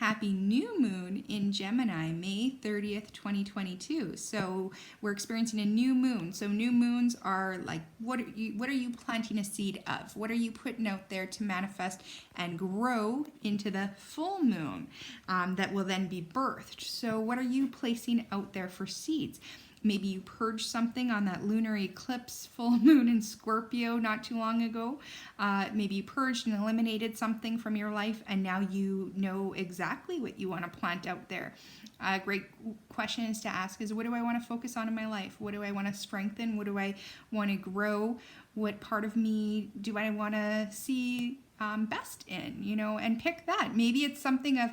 happy new moon in Gemini, May 30th, 2022. So we're experiencing a new moon. So new moons are like, what are you planting a seed of? What are you putting out there to manifest and grow into the full moon that will then be birthed? So what are you placing out there for seeds? Maybe you purged something on that lunar eclipse full moon in Scorpio not too long ago. Maybe you purged and eliminated something from your life, and now you know exactly what you want to plant out there. A great question is to ask is, what do I want to focus on in my life? What do I want to strengthen? What do I want to grow? What part of me do I want to see best in? And pick that. Maybe it's something of,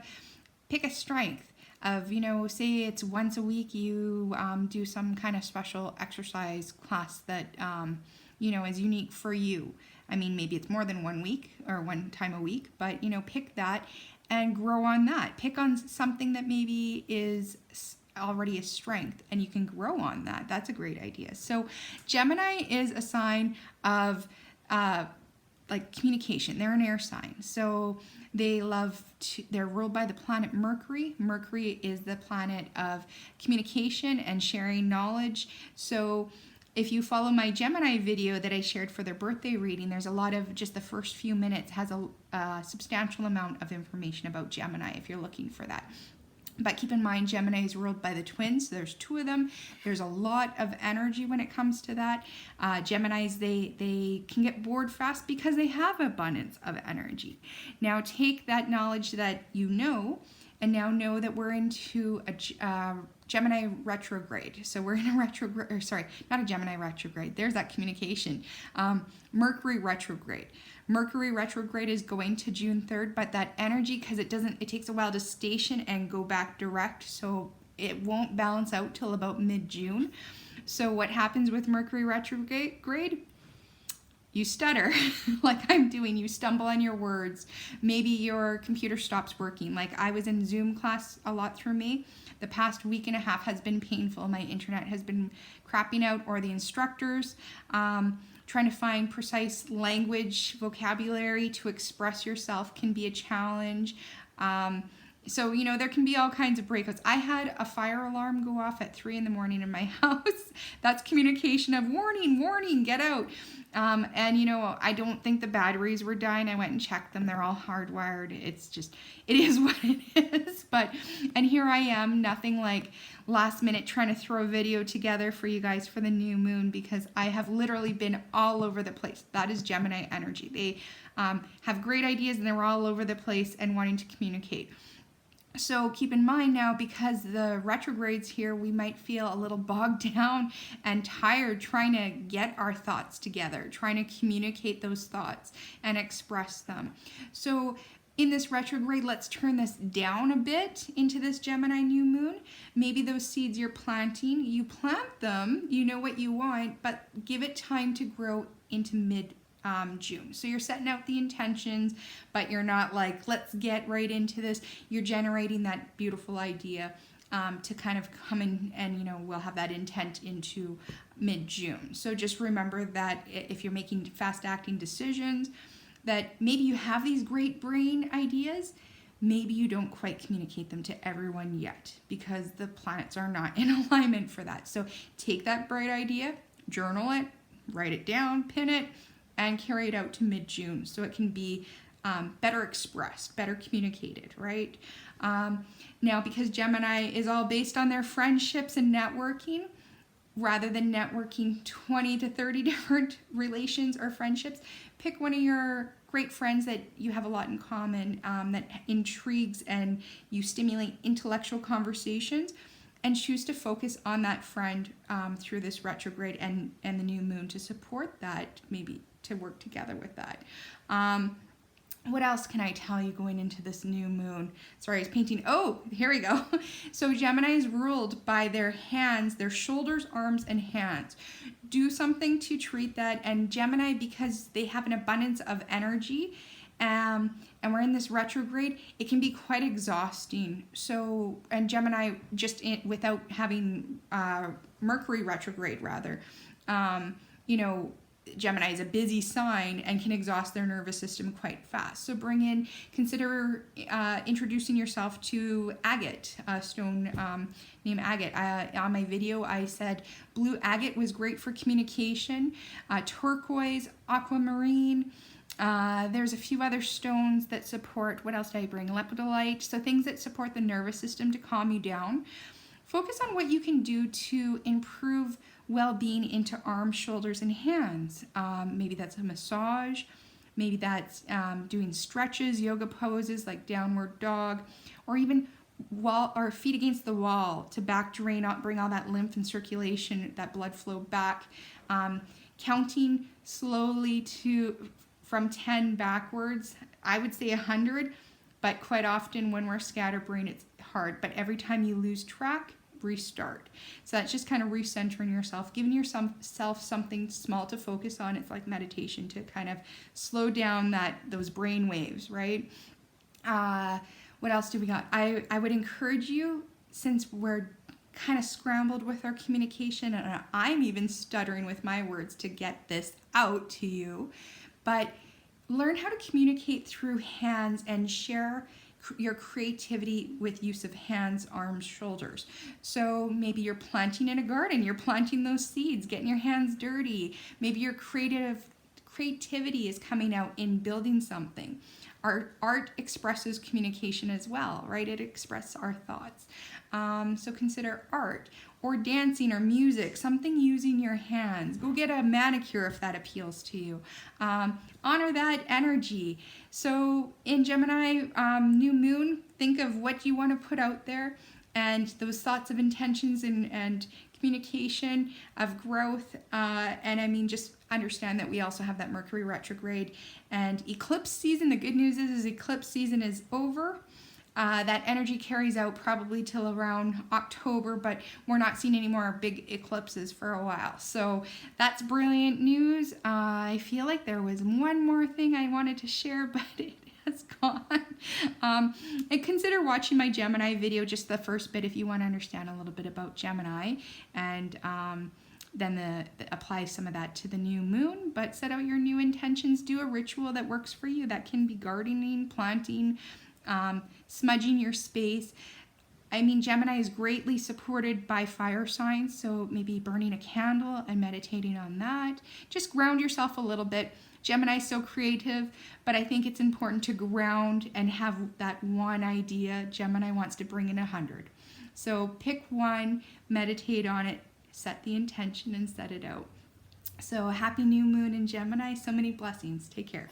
pick a strength. Of, say it's once a week you do some kind of special exercise class that, is unique for you. I mean, maybe it's more than 1 week or one time a week, but, pick that and grow on that. Pick on something that maybe is already a strength and you can grow on that. That's a great idea. So Gemini is a sign of like communication. They're an air sign. So they're ruled by the planet Mercury. Mercury is the planet of communication and sharing knowledge. So if you follow my Gemini video that I shared for their birthday reading, there's a lot of, just the first few minutes has a substantial amount of information about Gemini if you're looking for that. But keep in mind, Gemini is ruled by the twins. So there's 2 of them. There's a lot of energy when it comes to that. Geminis, they can get bored fast because they have abundance of energy. Now take that knowledge that and now know that we're into a Gemini retrograde. So we're in a retrograde, or sorry, not a Gemini retrograde. There's that communication. Mercury retrograde. Mercury retrograde is going to June 3rd, but that energy, because it takes a while to station and go back direct, so it won't balance out till about mid-June. So what happens with Mercury retrograde? You stutter, like I'm doing. You stumble on your words. Maybe your computer stops working. Like I was in Zoom class a lot through May. The past week and a half has been painful. My internet has been crapping out, or the instructors. Trying to find precise language, vocabulary to express yourself can be a challenge. So, there can be all kinds of breakouts. I had a fire alarm go off at 3 a.m. in my house. That's communication of warning, get out. And, I don't think the batteries were dying. I went and checked them. They're all hardwired. It's just, it is what it is. And here I am, nothing like last minute trying to throw a video together for you guys for the new moon, because I have literally been all over the place. That is Gemini energy. They have great ideas and they're all over the place and wanting to communicate. So keep in mind now, because the retrogrades here, we might feel a little bogged down and tired trying to get our thoughts together, trying to communicate those thoughts and express them. So in this retrograde, let's turn this down a bit into this Gemini new moon. Maybe those seeds you're planting, you plant them, you know what you want, but give it time to grow into mid-June. So you're setting out the intentions, but you're not like, let's get right into this. You're generating that beautiful idea to kind of come in and, we'll have that intent into mid-June. So just remember that if you're making fast-acting decisions, that maybe you have these great brain ideas, maybe you don't quite communicate them to everyone yet because the planets are not in alignment for that. So take that bright idea, journal it, write it down, pin it, and carry it out to mid-June so it can be better expressed, better communicated, right? Now, because Gemini is all based on their friendships and networking, rather than networking 20 to 30 different relations or friendships, pick one of your great friends that you have a lot in common, that intrigues and you stimulate intellectual conversations, and choose to focus on that friend through this retrograde and the new moon to support that, maybe to work together with that. What else can I tell you going into this new moon? Sorry, I was painting. Oh, here we go. So Gemini is ruled by their hands, their shoulders, arms, and hands. Do something to treat that. And Gemini, because they have an abundance of energy, and we're in this retrograde, it can be quite exhausting. So, and Gemini, without having Mercury retrograde, rather, Gemini is a busy sign and can exhaust their nervous system quite fast. So consider introducing yourself to agate, a stone named agate. On my video, I said blue agate was great for communication, turquoise, aquamarine. There's a few other stones that support, what else did I bring? Lepidolite, so things that support the nervous system to calm you down. Focus on what you can do to improve well-being into arms, shoulders, and hands. Maybe that's a massage. Maybe that's doing stretches, yoga poses like downward dog, or even feet against the wall to back drain out, bring all that lymph and circulation, that blood flow back. Counting slowly from 10 backwards. I would say 100, but quite often when we're scatterbrained, it's hard. But every time you lose track, restart. So that's just kind of recentering yourself, giving yourself something small to focus on. It's like meditation to kind of slow down those brain waves, right? What else do we got? I would encourage you, since we're kind of scrambled with our communication, and I'm even stuttering with my words to get this out to you, but learn how to communicate through hands and share your creativity with use of hands, arms, shoulders. So maybe you're planting in a garden, you're planting those seeds, getting your hands dirty. Maybe your creativity is coming out in building something. Art expresses communication as well, right? It expresses our thoughts. So consider art or dancing or music, something using your hands. Go get a manicure if that appeals to you. Honor that energy. So in Gemini, new moon, think of what you want to put out there and those thoughts of intentions and communication of growth. And I mean, just understand that we also have that Mercury retrograde and eclipse season. The good news is eclipse season is over. That energy carries out probably till around October, but we're not seeing any more big eclipses for a while. So that's brilliant news. I feel like there was one more thing I wanted to share, but it has gone. And consider watching my Gemini video, just the first bit, if you want to understand a little bit about Gemini, and then apply some of that to the new moon. But set out your new intentions. Do a ritual that works for you. That can be gardening, planting, smudging your space. I mean, Gemini is greatly supported by fire signs, so maybe burning a candle and meditating on that. Just ground yourself a little bit. Gemini is so creative, but I think it's important to ground and have that one idea. Gemini wants to bring in 100. So pick one, meditate on it, set the intention, and set it out. So happy new moon in Gemini. So many blessings. Take care.